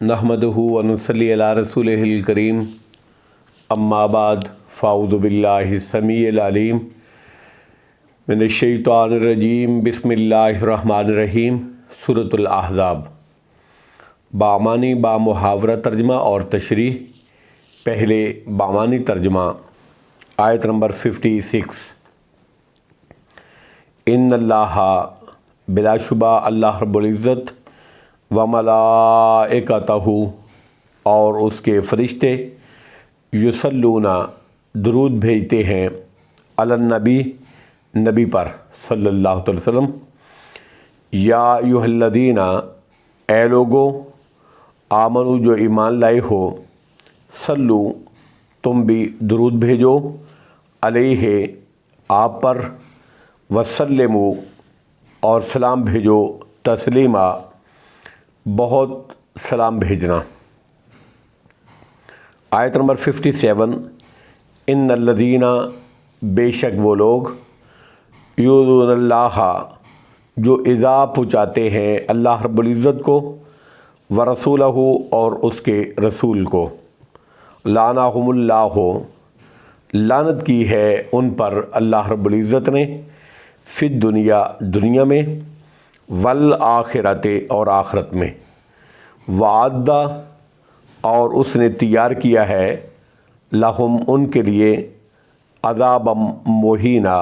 नहमदुहु व नुसल्ली अला रसूलिहिल करीम अम्मा बाद फ़ाऊज़ु बिल्लाहि समीइल अलीम मिनश्शैतानिर रजीम बिस्मिल्लाहिर रहमानिर रहीम। सूरतुल अहज़ाब बामानी बामुहावरा तर्जमा और तशरीह। पहले बामानी तर्जमा आयत नंबर 56। इन्नल्लाह बिलाशुबा अल्लाह रब्बुल इज़्ज़त व मलाइकतहु और उसके फ़रिश्ते युसल्लूना दुरूद भेजते हैं अलन नबी नबी पर सल्लल्लाहु अलैहि वसल्लम। या अय्युहल्लज़ीना ए लोगो आमनु जो ईमान लाए हो, सल्लु तुम भी दुरूद भेजो, अलैहि आप पर, वसल्लिमु और सलाम भेजो, तस्लीमा बहुत सलाम भेजना। आयत नंबर 57। इन्नल्लज़ीना बेशक वो लोग युज़ूनल्लाह जो इज़ा पहुँचाते हैं अल्लाह रब्बुल इज़्ज़त को, व रसूलहु और उसके रसूल को, लानहुमुल्लाह लानत की है उन पर अल्लाह रब्बुल इज़्ज़त ने, फिद दुनिया दुनिया में, वल आखिरते और आखरत में, वादा और उसने तैयार किया है लहुम उनके लिए, अज़ाब मोहीना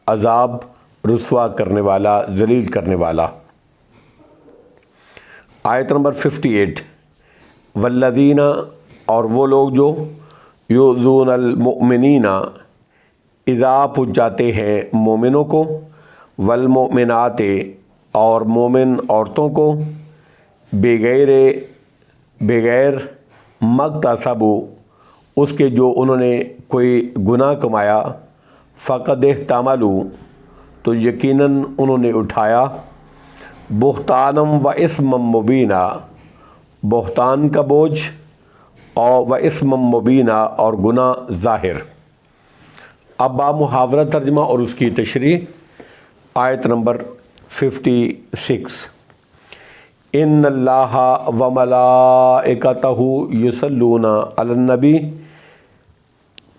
अज़ाब रुस्वा करने वाला, जलील करने वाला। आयत नंबर 58। वल्लज़ीना और वो लोग जो युज़ूनल मुमिनीना इज़ा पहुँचाते हैं मोमिनों को, वल मोमिनाते और मोमिन औरतों को, बगैर मक्तसबु उसके जो उन्होंने कोई गुनाह कमाया, फ़क़द इहतमलू तो यकीनन उन्होंने उठाया, बुहतानम व इस्मम मुबीना बुहतान का बोझ, और व इस्मम मुबीना और गुनाह ज़ाहिर। अब बामुहावरा तर्जमा और उसकी तशरीह। आयत नंबर 56। इन्नल्लाह व मलाइकतहु युसल्लूना अलन नबी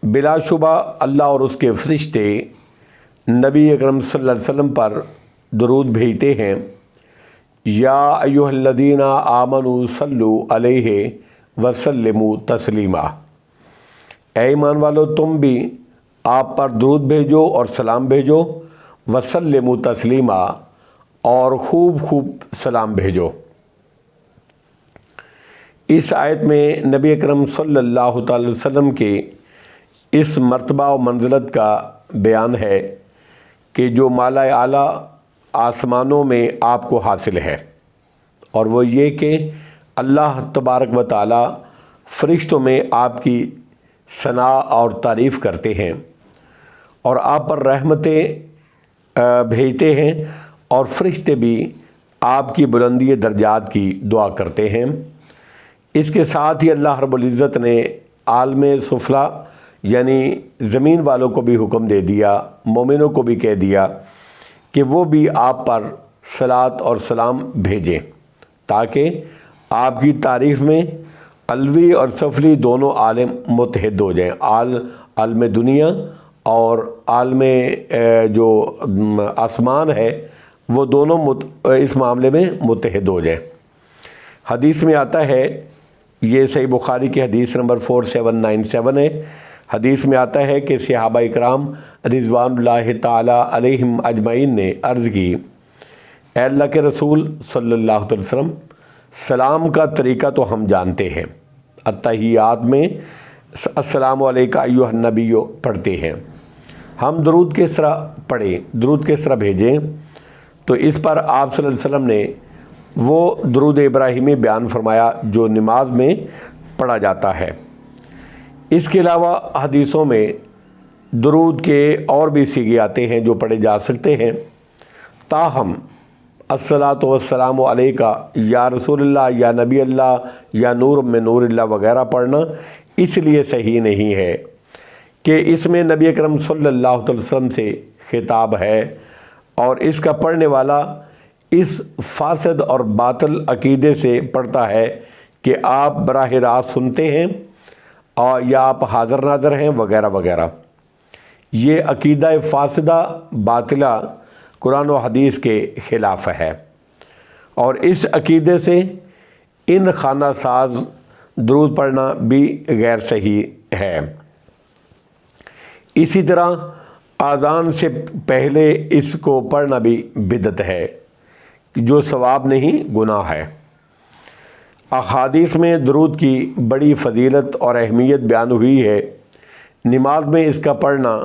बिलाशुबा अल्लाह और उसके फ़रिश्ते नबी अकरम सल्लल्लाहु अलैहि वसल्लम पर दुरूद भेजते हैं। या अय्युहल्लज़ीना आमनु सल्लु अलैहि वसल्लिमु तस्लीमा ऐ ईमान वालो तुम भी आप पर दुरूद भेजो और सलाम भेजो, वसल्लिमु तस्लीमा और खूब खूब सलाम भेजो। इस आयत में नबी अकरम सल्लल्लाहु अलैहि वसल्लम के इस मर्तबा व मंज़िलत का बयान है कि जो माला आला आसमानों में आपको हासिल है, और वो ये कि अल्लाह तबारक व तआला फ़रिश्तों में आपकी सना और तारीफ़ करते हैं और आप पर रहमतें भेजते हैं, और फ़रिश्ते भी आपकी बुलंदी दर्जात की दुआ करते हैं। इसके साथ ही अल्लाह रब्बुल इज़्ज़त ने आलम सुफला यानी ज़मीन वालों को भी हुक्म दे दिया, मोमिनों को भी कह दिया कि वो भी आप पर सलात और सलाम भेजें, ताकि आपकी तारीफ़ में अलवी और सफली दोनों आलम मुत्तहिद हो जाएं। आलम दुनिया और आलम जो आसमान है वो दोनों इस मामले में मुत्तहिद हो जाएं। हदीस में आता है, ये सही बुखारी की हदीस नंबर 4797 है। हदीस में आता है कि सहाबा इकराम रिज़वानुल्लाहि ताला अलैहिम अजमईन ने अर्ज़ की, ऐ अल्लाह के रसूल सल्लल्लाहु अलैहि वसल्लम, सलाम का तरीक़ा तो हम जानते हैं, अत्तहियात में अस्सलामु अलैका अय्युहन नबिय्यो पढ़ते हैं, हम दुरूद किस तरह पढ़ें, दुरूद किस तरह भेजें? तो इस पर आप सल्लल्लाहु अलैहि वसल्लम ने वो दुरूद इब्राहिमी बयान फरमाया जो नमाज में पढ़ा जाता है। इसके अलावा हदीसों में दुरूद के और भी सीगे आते हैं जो पढ़े जा सकते हैं। ताहम अस्सलातु वस्सलामु अलैका या रसूलल्लाह या नबी अल्लाह या नूर में नूरिल्लाह वगैरह पढ़ना इसलिए सही नहीं है कि इसमें नबी अकरम सल्लल्लाहु अलैहि वसल्लम से खिताब है, और इसका पढ़ने वाला इस फासद और बातिल अकीदे से पढ़ता है کہ آپ براہ راست سنتے ہیں اور یا آپ حاضر ناظر ہیں وغیرہ وغیرہ۔ یہ عقیدہ فاسدہ باطلہ قرآن و حدیث کے خلاف ہے، اور اس عقیدے سے ان خانہ ساز درود پڑھنا بھی غیر صحیح ہے۔ اسی طرح اذان سے پہلے اس کو پڑھنا بھی بدعت ہے، جو ثواب نہیں گناہ ہے۔ احادیث میں درود کی بڑی فضیلت اور اہمیت بیان ہوئی ہے۔ نماز میں اس کا پڑھنا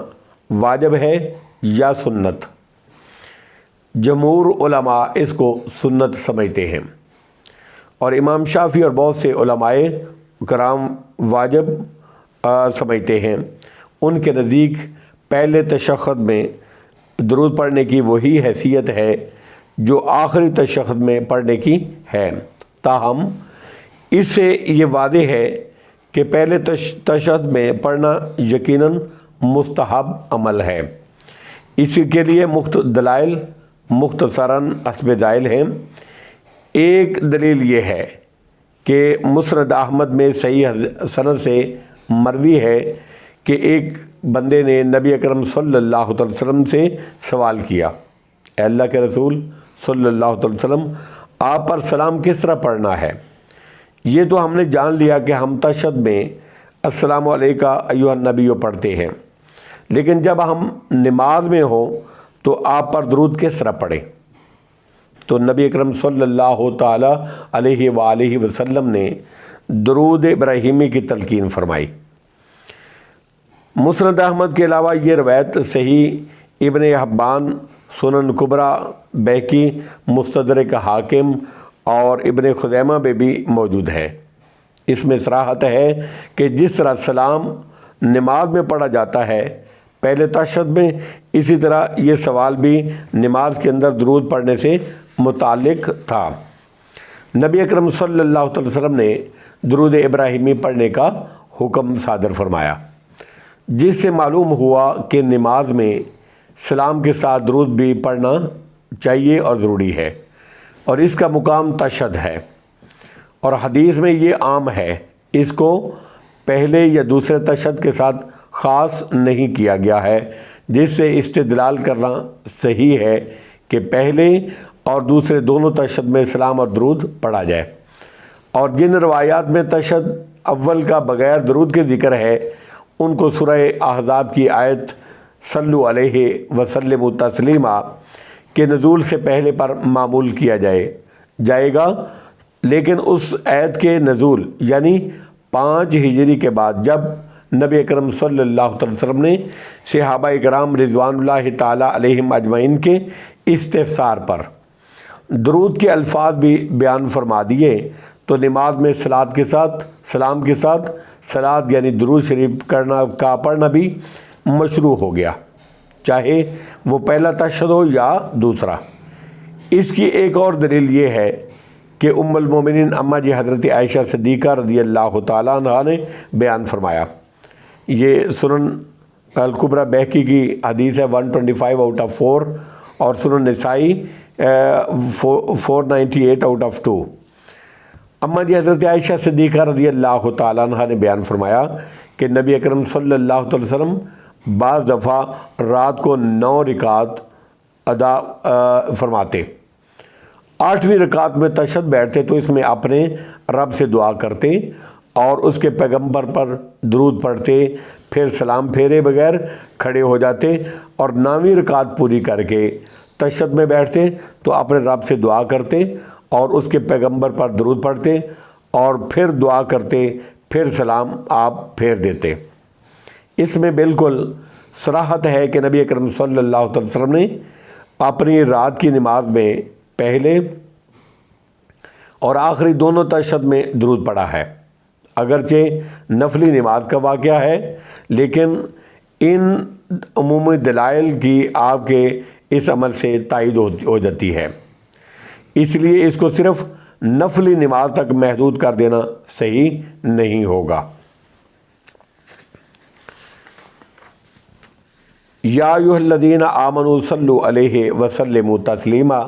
واجب ہے یا سنت؟ جمہور علماء اس کو سنت سمجھتے ہیں، اور امام شافعی اور بہت سے علماء کرام واجب سمجھتے ہیں۔ ان کے نزدیک پہلے تشہد میں درود پڑھنے کی وہی حیثیت ہے جو آخری تشہد میں پڑھنے کی ہے۔ تاہم اس سے یہ واضح ہے کہ پہلے تشہد میں پڑھنا یقیناً مستحب عمل ہے۔ اسی کے لیے دلائل مختصراً حسب ذائل ہیں۔ ایک دلیل یہ ہے کہ مسند احمد میں صحیح سند سے مروی ہے کہ ایک بندے نے نبی اکرم صلی اللہ علیہ وسلم سے سوال کیا، اے اللہ کے رسول صلی اللہ علیہ وسلم، آپ پر سلام کس طرح پڑھنا ہے؟ یہ تو ہم نے جان لیا کہ ہم تشہد میں السلام علیکہ ایھا النبی پڑھتے ہیں، لیکن جب ہم نماز میں ہوں تو آپ پر درود کس طرح پڑھیں؟ تو نبی اکرم صلی اللہ تعالی علیہ وآلہ وسلم نے درود ابراہیمی کی تلقین فرمائی۔ مسند احمد کے علاوہ یہ روایت صحیح ابن حبان، سنن کبریٰ، بیہقی، مستدرک حاکم اور ابن خزیمہ میں بھی موجود ہے۔ اس میں صراحت ہے کہ جس طرح سلام نماز میں پڑھا جاتا ہے پہلے تشہد میں، اسی طرح یہ سوال بھی نماز کے اندر درود پڑھنے سے متعلق تھا۔ نبی اکرم صلی اللہ علیہ وسلم نے درود ابراہیمی پڑھنے کا حکم صادر فرمایا، جس سے معلوم ہوا کہ نماز میں سلام کے ساتھ درود بھی پڑھنا چاہیے اور ضروری ہے، اور اس کا مقام تشہد ہے، اور حدیث میں یہ عام ہے، اس کو پہلے یا دوسرے تشہد کے ساتھ خاص نہیں کیا گیا ہے، جس سے استدلال کرنا صحیح ہے کہ پہلے اور دوسرے دونوں تشہد میں سلام اور درود پڑھا جائے۔ اور جن روایات میں تشہد اول کا بغیر درود کے ذکر ہے، ان کو سورہ احزاب کی آیت صلو علیہ وسلم تسلیما کے نزول سے پہلے پر معمول کیا جائے گا، لیکن اس آیت کے نزول یعنی 5 ہجری کے بعد جب نبی اکرم صلی اللہ علیہ وسلم نے صحابہ کرام رضوان اللہ تعالی علیہم اجمعین کے استفسار پر درود کے الفاظ بھی بیان فرما دیے، تو نماز میں صلات کے ساتھ سلام کے ساتھ صلات یعنی درود شریف پڑھنا بھی مشروع ہو گیا، چاہے وہ پہلا تشہد ہو یا دوسرا۔ اس کی ایک اور دلیل یہ ہے کہ ام المومنین اماں جی حضرت عائشہ صدیقہ رضی اللہ تعالیٰ عنہ نے بیان فرمایا، یہ سنن الکبریٰ بیہقی کی حدیث ہے 125/4 اور سنن نسائی 498/2۔ اماں جی حضرت عائشہ صدیقہ رضی اللہ تعالیٰ عنہ نے بیان فرمایا کہ نبی اکرم صلی اللہ علیہ وسلم بعض دفعہ رات کو 9 رکعت ادا فرماتے، 8ویں رکعت میں تشہد بیٹھتے تو اس میں اپنے رب سے دعا کرتے اور اس کے پیغمبر پر درود پڑھتے، پھر سلام پھیرے بغیر کھڑے ہو جاتے، اور 9ویں رکعت پوری کر کے تشہد میں بیٹھتے تو اپنے رب سے دعا کرتے اور اس کے پیغمبر پر درود پڑھتے اور پھر دعا کرتے، پھر سلام آپ پھیر دیتے۔ اس میں بالکل صراحت ہے کہ نبی اکرم صلی اللہ علیہ وسلم نے اپنی رات کی نماز میں پہلے اور آخری دونوں تشہد میں درود پڑھا ہے، اگرچہ نفلی نماز کا واقعہ ہے، لیکن ان عمومی دلائل کی آپ کے اس عمل سے تائید ہو جاتی ہے، اس لیے اس کو صرف نفلی نماز تک محدود کر دینا صحیح نہیں ہوگا۔ یا ایھا الذین آمنوا صلوا علیہ وسلموا تسلیما،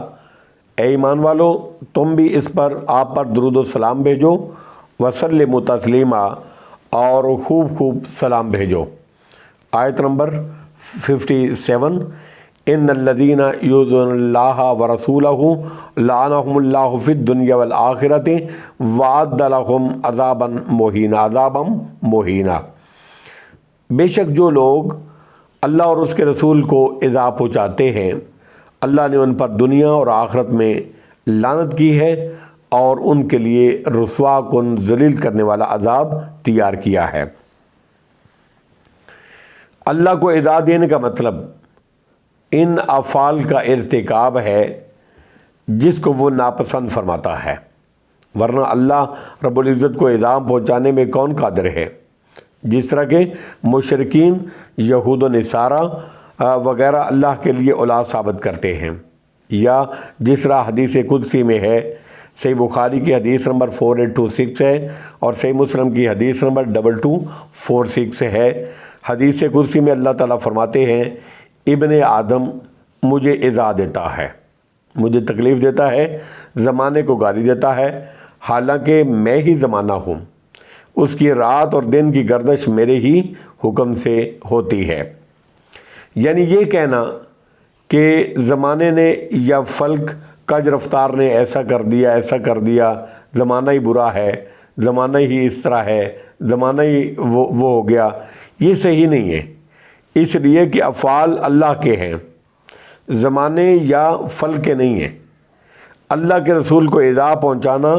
اے ایمان والو تم بھی اس پر آپ پر درود و سلام بھیجو वसल्लिमु तस्लीमा, और खूब खूब सलाम भेजो। आयत नंबर 57, इन्नल्लज़ीना युज़ूनल्लाह व रसूलहु लअनहुमुल्लाहु फ़िद्दुनिया वल आखिरति वअद्द लहुम अज़ाबम मुहीना। बेशक जो लोग अल्लाह और उसके रसूल को इज़ा पहुँचाते हैं, अल्लाह ने उन पर दुनिया और आखिरत में लानत की है और उनके लिए रुस्वा कुन ज़लील करने वाला अज़ाब तैयार किया है। अल्लाह को इज़ा देने का मतलब इन अफ़ाल का इर्तिकाब है जिसको वो नापसंद फरमाता है, वरना अल्लाह रब्बुल इज़्ज़त को इज़ाम पहुँचाने में कौन कादिर है। जिस तरह के मुशरिकीन यहूद व नसारा वग़ैरह अल्लाह के लिए औलाद साबित करते हैं, या जिस तरह हदीस कुदसी में है, सही बुखारी की हदीस नंबर 4826 है और सही मुस्लिम की हदीस नंबर 2246 है। हदीस कुदसी में अल्लाह ताला फरमाते हैं, इब्ने आदम मुझे इज़ा देता है, मुझे तकलीफ़ देता है, ज़माने को गाली देता है, हालांकि मैं ही ज़माना हूँ, उसकी रात और दिन की गर्दश मेरे ही हुक्म से होती है। यानी ये कहना कि ज़माने ने या फ़ल्क कज रफ्तार ने ऐसा कर दिया, ज़माना ही बुरा है, ज़माना ही इस तरह है, ज़माना ही वो हो गया, ये सही नहीं है। इसलिए कि अफ़ाल अल्लाह के हैं, ज़माने या फ़ल्क के नहीं हैं। अल्लाह के रसूल को इज़ा पहुँचाना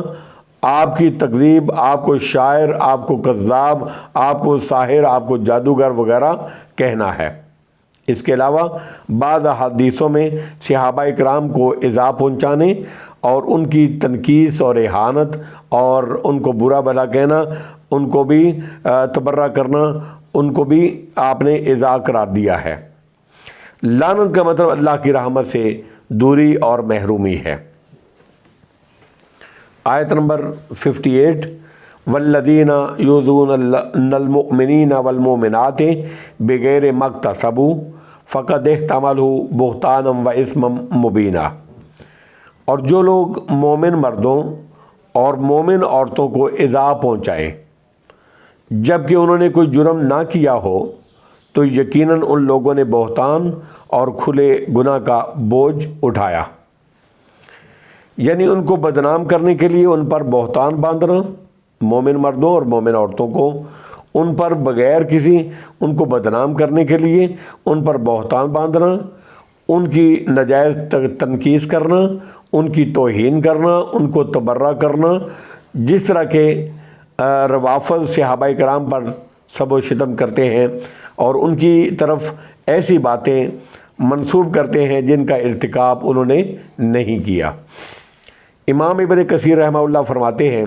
आपकी तकज़ीब, आपको शायर, आपको कज़्ज़ाब, आपको साहिर, आपको जादूगर वगैरह कहना है। इसके अलावा बाज़ हदीसों में सहाबा इकराम को इज़ा पहुँचाने और उनकी तनकीस और इहानत और उनको बुरा भला कहना, उनको भी तबर्रा करना, उनको भी आपने इज़ा करार दिया है। लानत का मतलब अल्लाह की रहमत से दूरी और महरूमी है। आयत नंबर 58, वल्लज़ीना युज़ूनल मुमिनीना वल मुमिनाति बिगैर मक्तसबू फ़क़द इह्तमलू बुहतानम व इस्मम मुबीना। और जो लोग मोमिन मर्दों और मोमिन औरतों को इज़ा पहुँचाएँ जबकि उन्होंने कोई जुर्म ना किया हो, तो यकीनन उन लोगों ने बहतान और खुले गुनाह का बोझ उठाया। यानी उनको बदनाम करने के लिए उन पर बहतान बांधना, मोमिन मर्दों और मोमिन औरतों को उन पर बग़ैर किसी, उनको बदनाम करने के लिए उन पर बहतान बांधना, उनकी नाजायज़ तनकीस करना, उनकी तौहीन करना, उनको तबर्रा करना, जिस तरह के रवाफ़ज़ सहाबा इकराम पर सब व शितम करते हैं और उनकी तरफ ऐसी बातें मंसूब करते हैं जिनका इर्तिकाब उन्होंने नहीं किया। इमाम इब्न कसीर रहमहुल्लाह फरमाते हैं,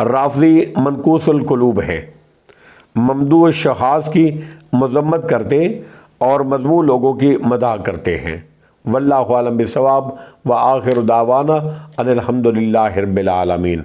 राफ़ज़ी मनकूसुल कुलूब है, ममदू शहास की मज़म्मत करते और मज़मू लोगों की मदाह करते हैं। वल्लाहु आलम बिस्सवाब व आखिर दावाना अनिल हम्दुलिल्लाहि रब्बिल आलमीन।